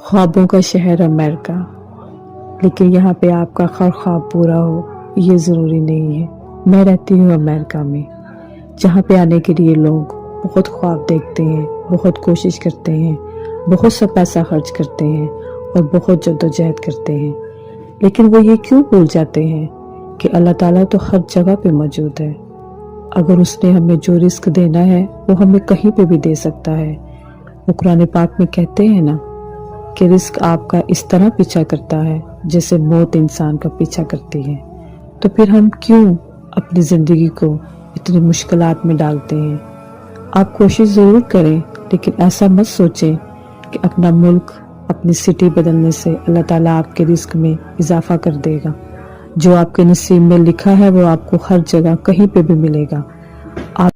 خوابوں کا شہر امریکہ، لیکن یہاں پہ آپ کا ہر خواب پورا ہو یہ ضروری نہیں ہے۔ میں رہتی ہوں امریکہ میں، جہاں پہ آنے کے لیے لوگ بہت خواب دیکھتے ہیں، بہت کوشش کرتے ہیں، بہت سا پیسہ خرچ کرتے ہیں اور بہت جدوجہد کرتے ہیں، لیکن وہ یہ کیوں بھول جاتے ہیں کہ اللہ تعالیٰ تو ہر جگہ پہ موجود ہے۔ اگر اس نے ہمیں جو رزق دینا ہے وہ ہمیں کہیں پہ بھی دے سکتا ہے۔ وہ قرآن پاک میں کہتے ہیں نا کہ رزق آپ کا اس طرح پیچھا کرتا ہے جیسے موت انسان کا پیچھا کرتی ہے۔ تو پھر ہم کیوں اپنی زندگی کو اتنی مشکلات میں ڈالتے ہیں؟ آپ کوشش ضرور کریں، لیکن ایسا مت سوچیں کہ اپنا ملک، اپنی سٹی بدلنے سے اللہ تعالیٰ آپ کے رزق میں اضافہ کر دے گا۔ جو آپ کے نصیب میں لکھا ہے وہ آپ کو ہر جگہ کہیں پہ بھی ملے گا۔ آپ